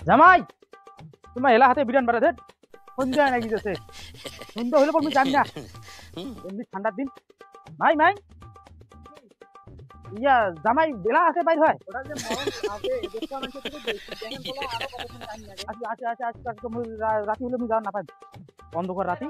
জামাই তোমার এলা হাতে বিরান বাড়া দেন সন্ধ্যা নাকি যাচ্ছে সন্ধ্যা হলে পর আমি জানি না এমনি ঠান্ডার দিন মাই মাই ইয়া জামাই বেলা আছে বাইর হয় আচ্ছা আচ্ছা আচ্ছা আচ্ছা রাতি হলে আমি যাওয়ার না পাই অন্ধকার রাতি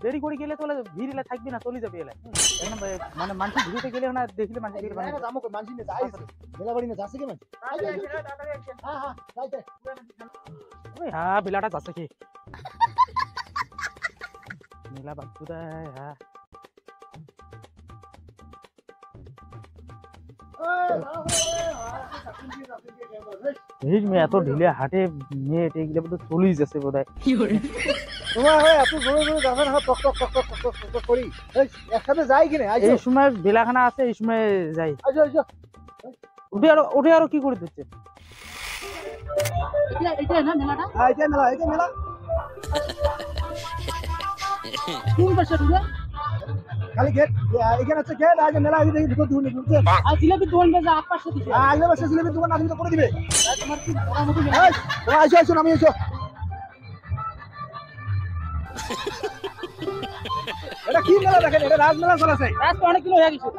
দেরি করে গেলে তো ভিড় এলে থাকবি না চলে যাবে এলে মানে মানুষ ভিড়তে গেলে না দেখলে হ্যাঁ বিলাটা যাচ্ছে কি নীলা বাবু হ্যাঁ এত ঢিলে হাটে মেয়ে এগুলো তো চলেই যাচ্ছে বোধ হয় এই সময় বেলাখানা আছে এই সময় যাই ওঠে আরো কি করে দিচ্ছে খালি গেট এখানে আছে গেট আজ মেলা আগে দেখি ভিতর দিউনি বুঝছেন আর জিলাপি দোকান বেজা আট পাশে দিছে আগে পাশে জিলাপি দোকান আপনি তো করে দিবে তোমার কি বড় মতো এই আইসো আইসো নামি আইসো এটা কি মেলা দেখেন এটা রাজমেলা চলছে রাজ তো অনেক কিলো হয়ে গেছে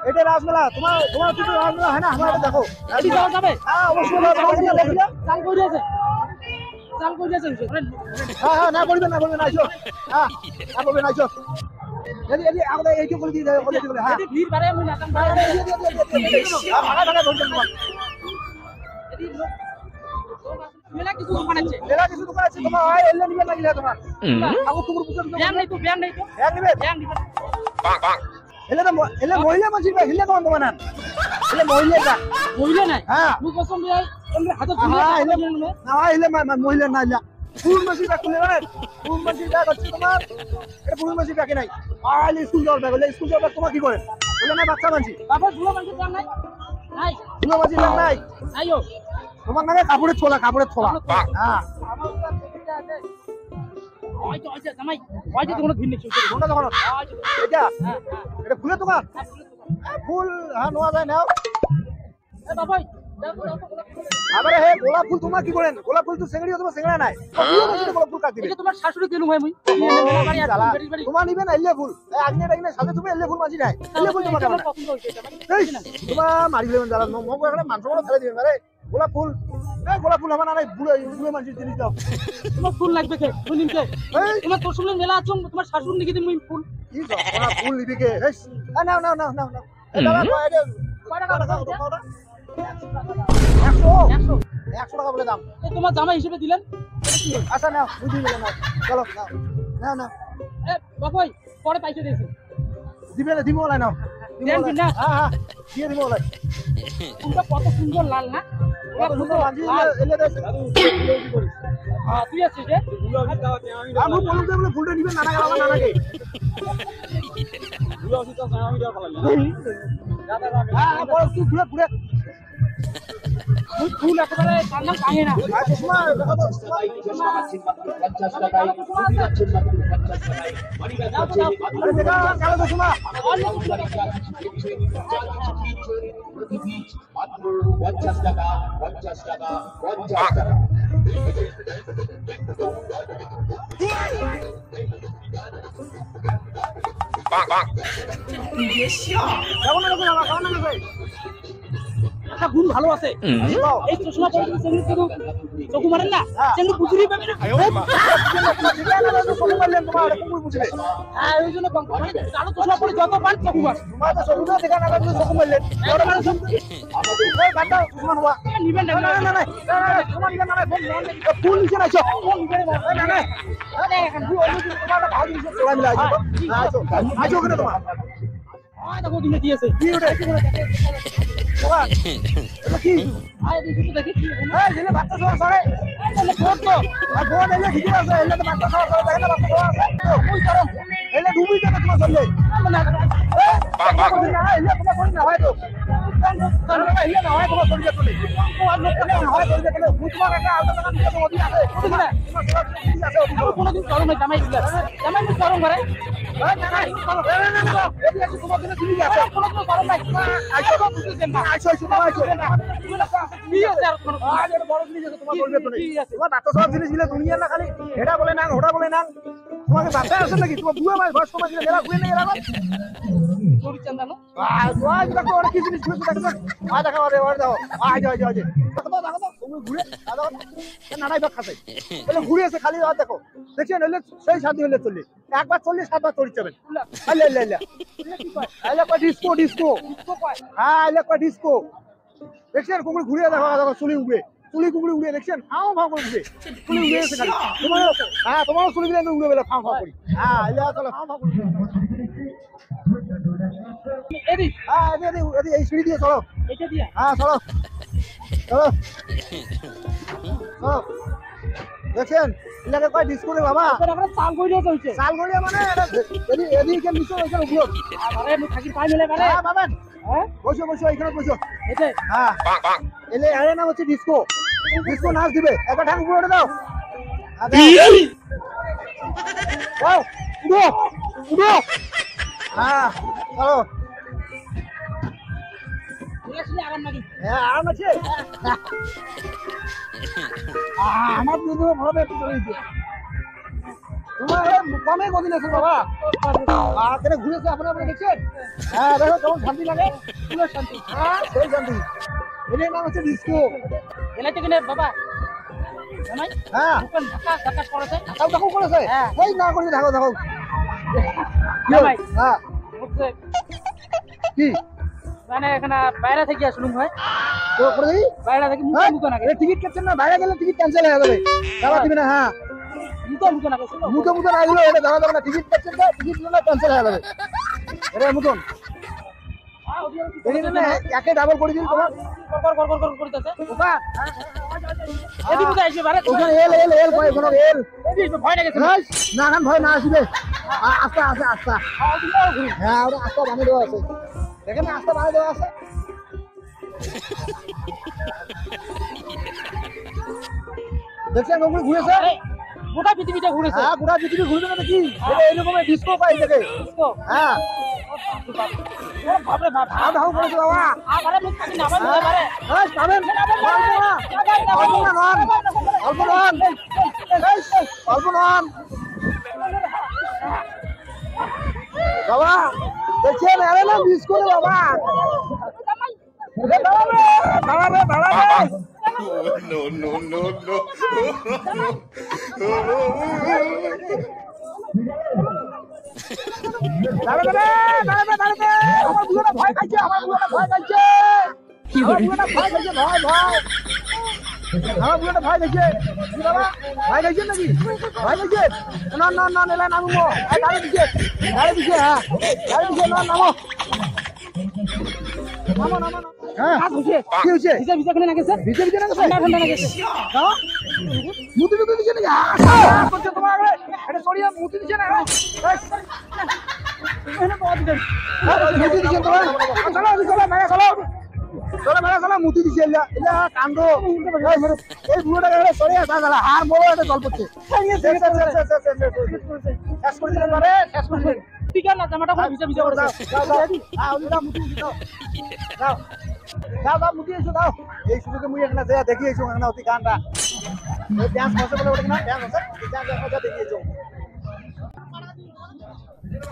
এটা রাজমেলা তোমার কিছু রাজমেলা হয় না আমরা দেখো এটি যাওয়া যাবে হ্যাঁ অবশ্যই যাবে চাল কই দিয়েছে হ্যাঁ হ্যাঁ না বলবেন আইসো হ্যাঁ না বলবেন আইসো এদি আমরা এই কি করে দিয়ে দেব বলে হ্যাঁ এদি ভিড় বাড়ে আমি নাকাম ভাড়া ভাড়া বলছেন তোমার এদি মেলা কিছু দোকান আছে তোমার আয় এলে নিবে লাগিলা তোমার আগো তোমার পুজো ব্যাং নাই তো ব্যাং নিবে পাক এলে মহিলা মাঝি বা হিলে কোন দোকান এলে মহিলা নাই হ্যাঁ মুই কসম ভাই এমনি হাতে হ্যাঁ এলে মহিলা না ইলা ফুল মাঝি বা কোনে রে ফুল মাঝি যা করছে তোমার এটা ফুল মাঝি বাকি নাই আইলে স্কুল যাও বলে স্কুল যাও তোমার কি করে বলে না বাচ্চা মাঝি বাবা ফুল মাঝি ব্যাং নাই ফুল মাঝি ব্যাং নাই আইও তোমার নামে কাপড়ের ছোলা হ্যাঁ আচ্ছা জামাই ওই যে তোমার ভিন্ন কিছু কোনটা দোকান এটা এটা ফুলের দোকান ফুল হ্যাঁ নোয়া যায় নাও এ বাবাই আরে হে গোলাপ ফুল তোমার কি করেন গোলাপ ফুল তো সেঙ্গড়ি তোমার সেঙ্গড়া নাই গোলাপ ফুল কাট দিবে এটা তোমার শাশুড়ি দিলু ভাই মুই তোমার নিবে না এলে ফুল আগে সাথে তুমি এলে ফুল মাঝি নাই এলে ফুল তোমার কেমন পছন্দ হইছে তোমার মারি দিবেন যারা মগ করে মাংস বড় ফেলে দিবেন আরে গোলাপ ফুল আমার নাই বুড়ো মানুষের জিনিস দাও তোমার ফুল লাগবে কে ফুল নিতে তোমার তোর সঙ্গে মেলা আছে তোমার শাশুড়ি নিকে দিই ফুল কি জপনা ফুল নিবি কে না এটা কয়টা কয়টা 100 টাকা বলে দাম এই তোমার জামাই হিসেবে দিলেন আচ্ছা নাও বুঝি গেল না চলো না এ বাবাই পরে পয়সা দিয়েছি দিবে না দিব না নাও দেন না হ্যাঁ দিয়ে দিব না ফুলটা কত সুন্দর লাল না ফুলটা বাজি এলে দে হ্যাঁ তুই আছিস রে আমি বলুন যে বলে ফুলটা নিবে নানা গেল নানাকে ফুল আছে তো আমি দেওয়া ভালো দাদা হ্যাঁ বল তুই ঘুরে ফুল একেবারে কান্না কাহে না চশমা দেখো তো চশমা 50 টাকায় ফুল যাচ্ছে মাত্র 50 টাকায় বাড়ি যাচ্ছে আরে দেখা কালো চশমা প্রতি পিস মাত্র 50 টাকা বাহ কেমন লাগে একটা গুণ ভালো আছে এই চশমা পরে তুমি চোখ মারেন না চেঙ্গু বুঝুরি পাবে না চোখ মারলেন তোমার কুকুর বুঝবে হ্যাঁ এই জন্য কালো চশমা পরে যত পান চোখ মার তোমার তো চোখ দেখা না তুমি চোখ মারলেন বড় মানুষ এই বাটা চশমা নোয়া নিবেন না চশমা নিবেন না ফুল নিচে না চোখ ফুল নিচে না আরে এখন তোমার ভালো জিনিস চোরা মিলা আছে আজো কেন তোমার আয় দেখো দিনে দিয়েছে কি ওটা বাবা এটা কি আয় দেখি কি এই দিলে বাচ্চা সরে এলে ফোন তো আর ফোন এলে ঠিক আছে এলে তো বাচ্চা সরে দেখেন না বাচ্চা সরে কই করো এলে ডুবি যাবে তোমার চলে না এলে তোমার কোন না হয় তো তোমাকে বাচ্চা আছে নাকি তোমার বুয়া মাছ বয়স কমা দিলে এরা ঘুরে নেই এরা চুরি চান্দানো আজ দেখো ওরা কি জিনিস ঘুরে দেখো আ দেখো আরে ওর দাও আজ আজ আজ দেখো দেখো তুমি ঘুরে দাও নানাই ভাগ খাতে বলে ঘুরে এসে খালি আর দেখো দেখছেন হলে সেই শাদি হলে চললে একবার চললে সাতবার চড়ি যাবেন আলে লে লে আলে কো ডিস্কো ডিস্কো হ্যাঁ আলে কো ডিস্কো দেখছেন কুকুর ঘুরে দেখো দেখো চুলি উড়ে চুলি কুকুরি উড়ে দেখছেন খাও ভাও করে উড়ে চুলি উড়ে এসে খালি তোমার হ্যাঁ তোমার চুলি গুলো উড়ে বেলা খাও ভাও করি হ্যাঁ আলে চলো খাও ভাও করি এদি হ্যাঁ এদি এদি এই সিঁড়ি দিয়ে চলো এটা দিয়া হ্যাঁ চলো চলো চলো দেখছেন ইলাকে কয় ডিস্কো রে বাবা আমরা চাল গড়িয়ে চলছে চাল গড়িয়ে মানে এদি এদি কে নিচে ওইখানে উপর আরে আমি থাকি পাই মিলে মানে হ্যাঁ বাবা হ্যাঁ বসো বসো এখানে বসো এতে হ্যাঁ এলে আরে নাম হচ্ছে ডিস্কো ডিস্কো নাচ দিবে একটা ঠাং উপরে ওঠে দাও দাও উঠো উঠো হ্যাঁ চলো আরাম নাকি হ্যাঁ আরাম আছে আমার দুধ ভালো একটু চলে দিতে তোমার কমে কদিন আছে বাবা আর কেন ঘুরেছে আপনারা আপনারা দেখছেন হ্যাঁ দেখো কেমন শান্তি লাগে পুরো শান্তি হ্যাঁ সেই শান্তি এর নাম হচ্ছে ডিস্কো এলাতে কিনে বাবা জামাই হ্যাঁ কোন ঢাকা ঢাকা করেছে ঢাকা ঢাকা করেছে এই না করে ঢাকা ঢাকা জামাই হ্যাঁ হচ্ছে কি মানে এখানে বাইরে থেকে আসলুম হয় তো করে দেই বাইরে থেকে মুখ মুখ না টিকিট কাটছেন না বাইরে গেলে টিকিট ক্যান্সেল হয়ে যাবে দাও দিবেন না হ্যাঁ মুখ মুখ না মুখ মুখ না আইলো এটা দাও না টিকিট কাটছেন না টিকিট না ক্যান্সেল হয়ে যাবে আরে মুতন এখানে একে ডাবল করে দিন তোমার কর করতেছে ওকা এদিকে তো আইছে বারে ওখানে এল এল এল ভয় কোনো এল এদিকে ভয় লাগে না না ভয় না আসবে আস্তে আস্তে আস্তে হ্যাঁ ওটা আস্তে বানিয়ে দেওয়া আছে দেখেন আস্তে বানিয়ে দেওয়া আছে দেখছেন ওগুলো ঘুরেছে গোটা পৃথিবীটা ঘুরেছে হ্যাঁ গোটা পৃথিবী ঘুরবে না কি এটা এরকম ডিস্কো পাই দেখে ডিস্কো হ্যাঁ বাপরে বাপ ভাও ভাও করেছে বাবা আরে মুখ কাটি না বাবা আরে এই পাবেন অল্প নন অল্প নন বাবা দেখছেন আরে না ডিস্কো রে বাবা দাঁড়াবে দাঁড়াবে No, no, no, no. আমার বুড়োটা ভয় খাইছে আমার বুড়োটা ভয় খাইছে আমার বুড়োটা ভয় খাইছে ভয় ভয় আমার বুড়োটা ভয় খাইছে কি বাবা ভয় খাইছে নাকি ভয় খাইছে না না না এলা নামবো গাড়ি দিছে হ্যাঁ গাড়ি দিছে না নামো নামো নামো হ্যাঁ কি হইছে ভিজা ভিজা কেন লাগেছে ভিজা ভিজা লাগেছে ঠান্ডা ঠান্ডা লাগেছে দাও মুতি মুতি দিছে নাকি করতে তোমার আগে এটা সরিয়া মুতি দিছে না এনে বাদ দে মুতি দিছে তোমার চলো চলো মায়া চলো চলো মায়া চলো মুতি দিছে এলা এলা কান্দ এই বুড়োটা গেলে সরিয়া দাদা হার বড় একটা জল পড়ছে শেষ করে দিলেন মানে শেষ করে দিলেন ঠিক আছে না জামাটা পুরো ভিজা ভিজা করে দাও দাও হ্যাঁ ওটা মুতি দাও দাও দাও দাও মুতি এসো দাও এই সুযোগে মুই এখানে যা দেখি এসো না অতি গানটা এই ডান্স করতে বলে ওটা না ডান্স আছে ডান্স দেখা দেখি এসো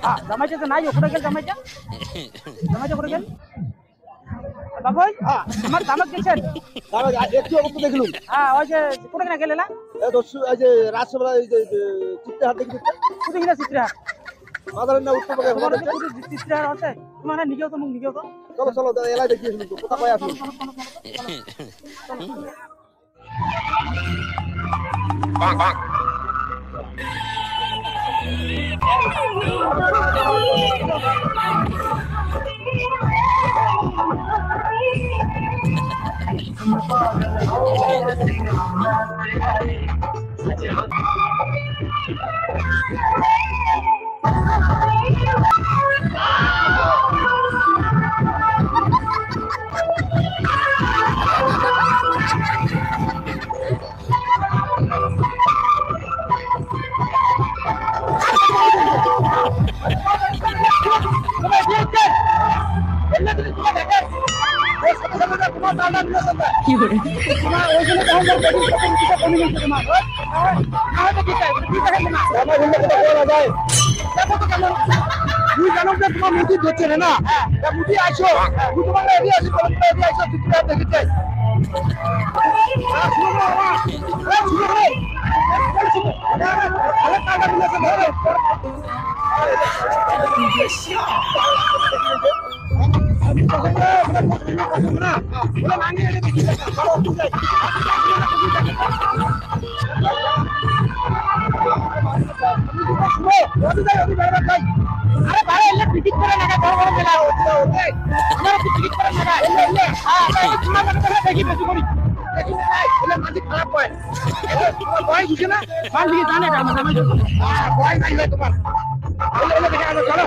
হ্যাঁ জামাইটা তো নাই ওটা গেল জামাইটা ওটা গেল বাবুই হ্যাঁ আমার জামাক গেছেন দাদা একটু অবস্থা দেখলুম হ্যাঁ ওই যে কোটা না গেলেলা এই দস্যু এই যে রাজসভা এই যে চিত্রহাট দেখি কোটা কিনা চিত্রহাট মাদার না উত্তর পাকে বলে চিত্রহাট আছে তোমার নিজেও তো মুখ নিজেও তো চলো চলো দাদা এলাই দেখি আসুন তো কোথা কই আসুন Bang, bang. তোমার ওইখানে তখন বেশি কমে গেছে তোমার আমাকে কি চাই কি চাই না আমার বলতে কথা বলা যায় দেখো তো কেমন তুই জানো যে তোমার মুদি ধরছে না তা মুদি আইছো তুই তোমার এদিকে আসি বল এদিকে আইছো তুই তো দেখি চাই अरे भाई एल्ले टिकट करे ना बड़ बड़ मेला होते हमरा तो टिकट करे ना एल्ले हां तुम्हारा কথা দেখি বেশি করি দেখি না এল্লে মাঝে খারাপ হয় এল্লে তোমার বয় দিছে না মান দিকে জানে না আমরা জামাই হ্যাঁ বয় নাই হয় তোমার এল্লে এল্লে দেখে চলো চলো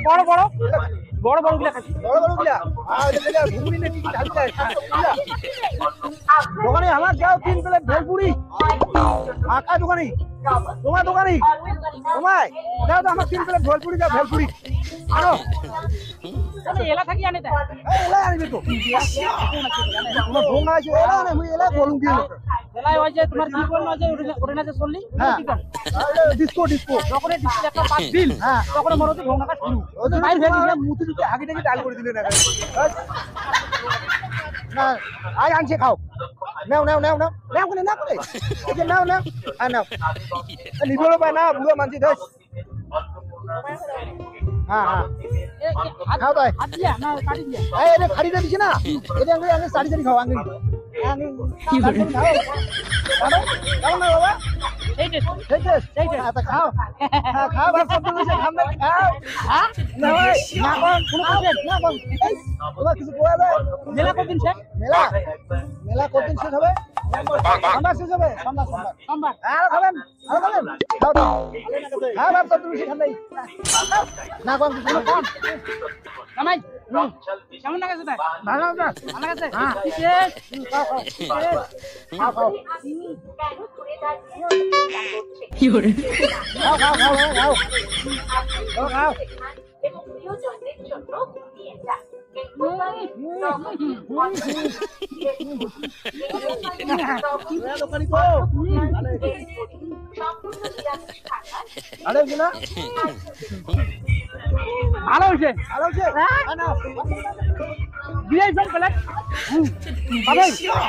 বড় বড় বড় বড় গুলা খাচ্ছি বড় বড় গুলা ঘুগনি না টিকি ঢালতে দোকানে আমার যাও 3 প্লেট ভেলপুরি আকা দোকানে তোমার দোকানে তোমায় দাও তো আমার 3 প্লেট ভেলপুরি দাও ভেলপুরি আনো আমি এলা থাকি আনে দে এলা আনবি তো তোমার ভোঙা আছে এলা না মুই এলা বলুম দিও এলাই ওই যে তোমার কি বলনো যে ওরে না যে চললি ঠিক আছে ডিসকো ডিসকো যখন ডিসকো একটা পাঁচ দিন হ্যাঁ তখন মরতে ভোঙাটা শুরু ওই যে বাইরে ফেলে মুতি দিতে হাগি টাগি ডাল করে দিলে না না আই আনছে খাও নাও নাও নাও নাও নাও কোনে না কোনে এই যে নাও নাও আ নাও লিবলো পায় না বুড়ো মানছি ধস হ্যাঁ হ্যাঁ খাও তাই হাত দিয়া না কাটি দিয়া এই রে খাড়ি দিছি না এটা আঙ্গুরি আঙ্গুরি সাড়ি সাড়ি খাও আঙ্গুরি কি করে খাও খাও না বাবা এই দে আচ্ছা খাও হ্যাঁ খাও আর সব কিছু খাবে খাও হ্যাঁ না ভাই না কোন কোন না কোন তোমার কিছু কোয়া যায় মেলা কতদিন শেষ মেলা কতদিন শেষ হবে সোমবার শেষ হবে সোমবার আর খাবেন খাও দাও হ্যাঁ বাপ তো তুমি খান নাই না কোন কিছু কোন জামাই কেমন লাগছে তাই ভালো লাগছে হ্যাঁ খাও খাও কি করে খাও খাও খাও খাও খাও এবং প্রিয়জনদের জন্য নিয়ে যান ভালো হয়েছে দিয়ে প্লেট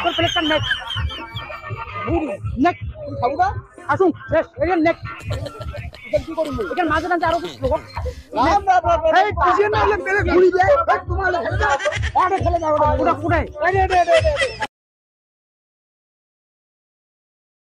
তোর প্লেটটা নেক নেক খাবো না আসুন শেষ এই নেক কি করুন এখানে মাঝে মাঝে আরো কিছু লোক এই কুজিয়ে না হলে মেরে ঘুরি যায় তোমার খেলে যাও ওটা কোথায়